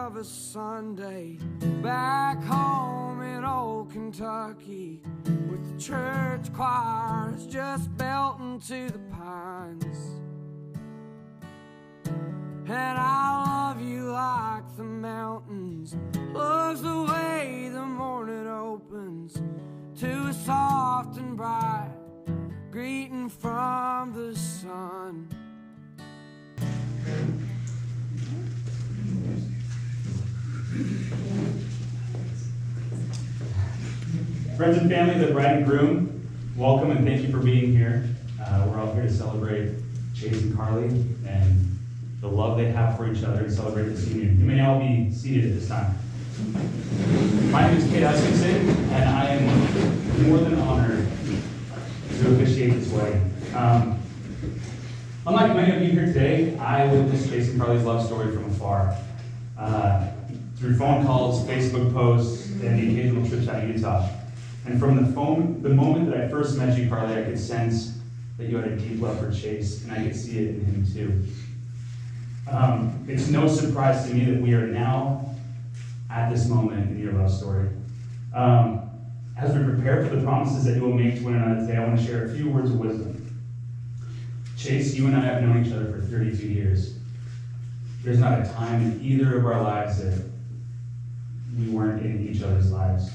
of a Sunday back home in old Kentucky, with the church choirs just belting to the pines. And I love you like the mountains loves the way the morning opens to a soft and bright greeting from the sun. Friends and family of the bride and groom, welcome and thank you for being here. We're all here to celebrate Chase and Carlie and the love they have for each other and celebrate this union. You may all be seated at this time. My name is Kate Hutchinson, and I am more than honored to officiate this wedding. Unlike many of you here today, I witnessed Chase and Carlie's love story from afar. Through phone calls, Facebook posts, and the occasional trips out to Utah. And from the moment that I first met you, Carlie, I could sense that you had a deep love for Chase, and I could see it in him too. It's no surprise to me that we are now at this moment in your love story. As we prepare for the promises that you will make to one another today, I want to share a few words of wisdom. Chase, you and I have known each other for 32 years. There's not a time in either of our lives that we weren't in each other's lives.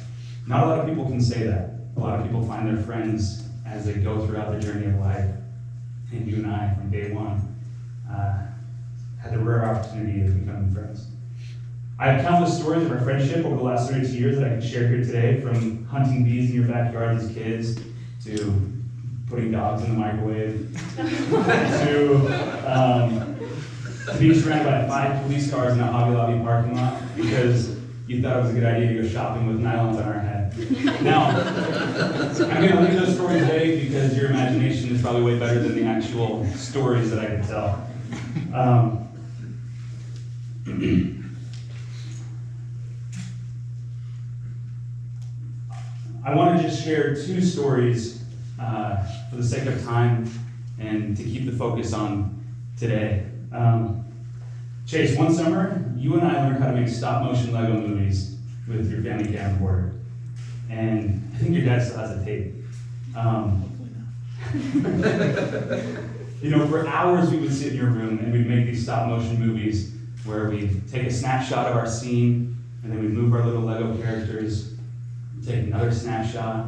Not a lot of people can say that. A lot of people find their friends as they go throughout the journey of life. And you and I, from day one, had the rare opportunity of becoming friends. I have countless stories of our friendship over the last 32 years that I can share here today, from hunting bees in your backyard as kids, to putting dogs in the microwave, to being surrounded by 5 police cars in a Hobby Lobby parking lot because you thought it was a good idea to go shopping with nylons on our head. Now, I'm going to leave those stories today because your imagination is probably way better than the actual stories that I can tell. I want to just share 2 stories for the sake of time and to keep the focus on today. Chase, one summer, you and I learned how to make stop-motion Lego movies with your family camcorder. And I think your dad still has a tape. You know, for hours we would sit in your room and we'd make these stop-motion movies where we'd take a snapshot of our scene and then we'd move our little Lego characters, take another snapshot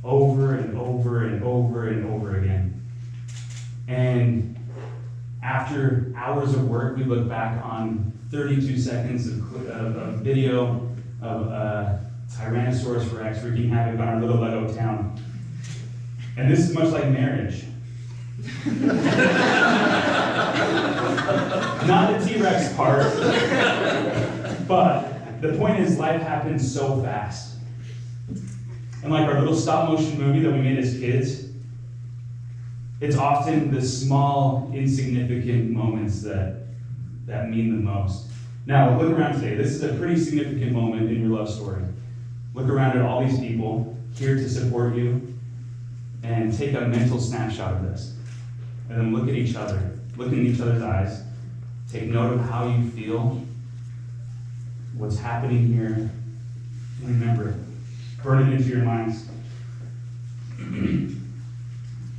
over and over and over and over again. And after hours of work, we look back on 32 seconds of video of Tyrannosaurus Rex wreaking havoc on our little Lego town. And this is much like marriage. Not the T-Rex part, but the point is life happens so fast. And like our little stop-motion movie that we made as kids, it's often the small, insignificant moments that mean the most. Now, look around today. This is a pretty significant moment in your love story. Look around at all these people here to support you and take a mental snapshot of this. And then look at each other. Look in each other's eyes. Take note of how you feel, what's happening here, and remember it. Burn it into your minds.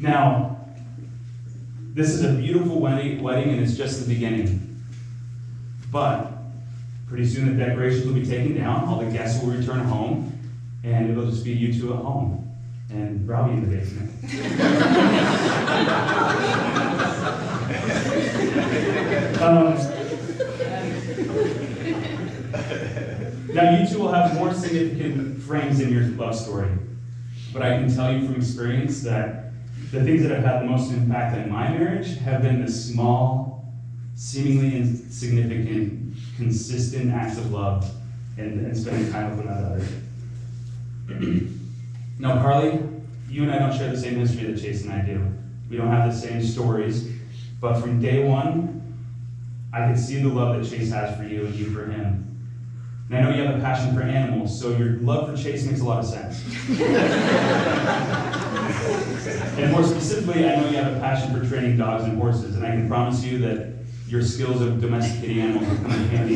Now, this is a beautiful wedding, and it's just the beginning. But pretty soon the decorations will be taken down, all the guests will return home, and it'll just be you two at home, and Robbie in the basement. Now, you two will have more significant frames in your love story, but I can tell you from experience that the things that have had the most impact on my marriage have been the small, seemingly insignificant, consistent acts of love and spending time with one another. Now, Carlie, you and I don't share the same history that Chase and I do. We don't have the same stories, but from day one, I could see the love that Chase has for you and you for him. And I know you have a passion for animals, so your love for Chase makes a lot of sense. And more specifically, I know you have a passion for training dogs and horses, and I can promise you that your skills of domesticating animals will come in handy.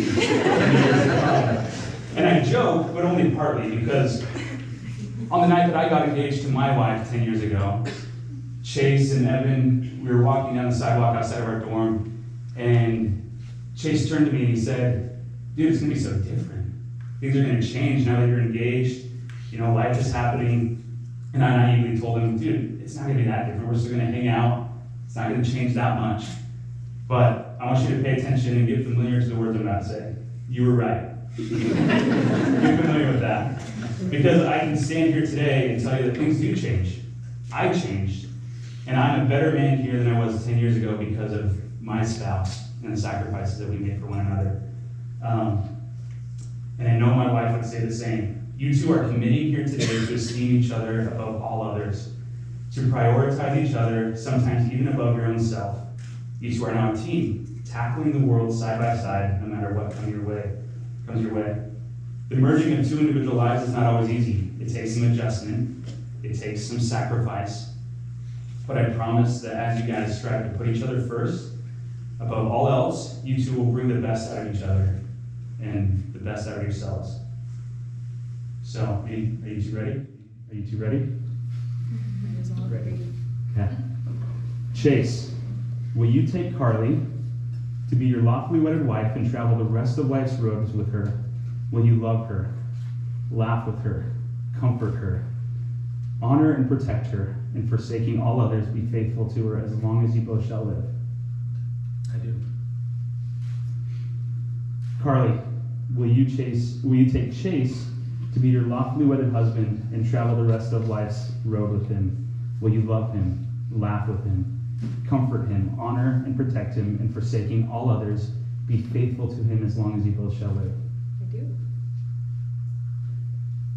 And I joke, but only partly, because on the night that I got engaged to my wife 10 years ago, Chase and Evan, we were walking down the sidewalk outside of our dorm, and Chase turned to me and he said, dude, it's going to be so different. Things are going to change now that you're engaged. You know, life is happening. And I naively told him, dude, it's not going to be that different. We're still going to hang out. It's not going to change that much. But I want you to pay attention and get familiar to the words I'm about to say. You were right. Get familiar with that. Because I can stand here today and tell you that things do change. I changed. And I'm a better man here than I was 10 years ago because of my spouse and the sacrifices that we made for one another. And I know my wife would say the same. You two are committing here today to esteem each other above all others, to prioritize each other, sometimes even above your own self. You two are now a team, tackling the world side by side, no matter what comes your way. The merging of two individual lives is not always easy. It takes some adjustment. It takes some sacrifice. But I promise that as you guys strive to put each other first, above all else, you two will bring the best out of each other and the best out of yourselves. So, are you two ready? Are you two ready? Ready. Yeah. Chase, will you take Carlie to be your lawfully wedded wife and travel the rest of life's roads with her? Will you love her, laugh with her, comfort her, honor and protect her, and forsaking all others, be faithful to her as long as you both shall live? I do. Carlie, will you take Chase to be your lawfully wedded husband and travel the rest of life's road with him? Will you love him, laugh with him, comfort him, honor and protect him, and forsaking all others, be faithful to him as long as you both shall live? I do.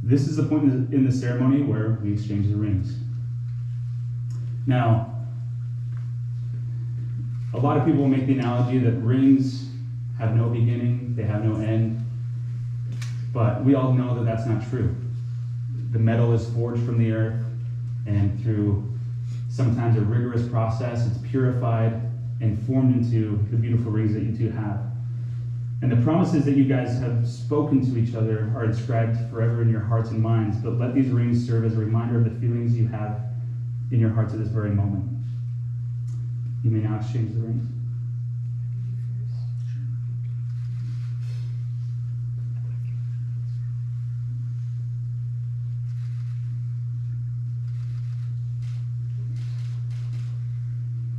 This is the point in the ceremony where we exchange the rings. Now, a lot of people make the analogy that rings have no beginning, they have no end. But we all know that that's not true. The metal is forged from the earth, and through sometimes a rigorous process, it's purified and formed into the beautiful rings that you two have. And the promises that you guys have spoken to each other are inscribed forever in your hearts and minds, but let these rings serve as a reminder of the feelings you have in your hearts at this very moment. You may now exchange the rings.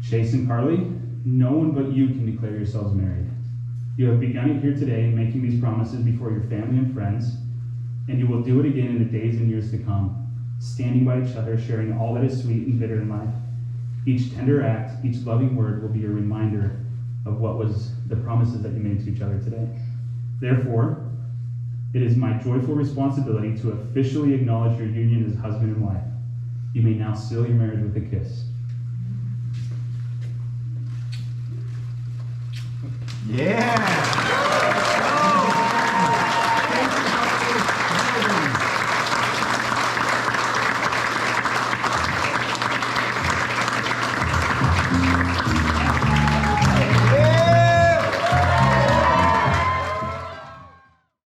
Chase and Carlie, no one but you can declare yourselves married. You have begun it here today, making these promises before your family and friends, and you will do it again in the days and years to come, standing by each other, sharing all that is sweet and bitter in life. Each tender act, each loving word will be a reminder of what was the promises that you made to each other today. Therefore, it is my joyful responsibility to officially acknowledge your union as husband and wife. You may now seal your marriage with a kiss. Yeah!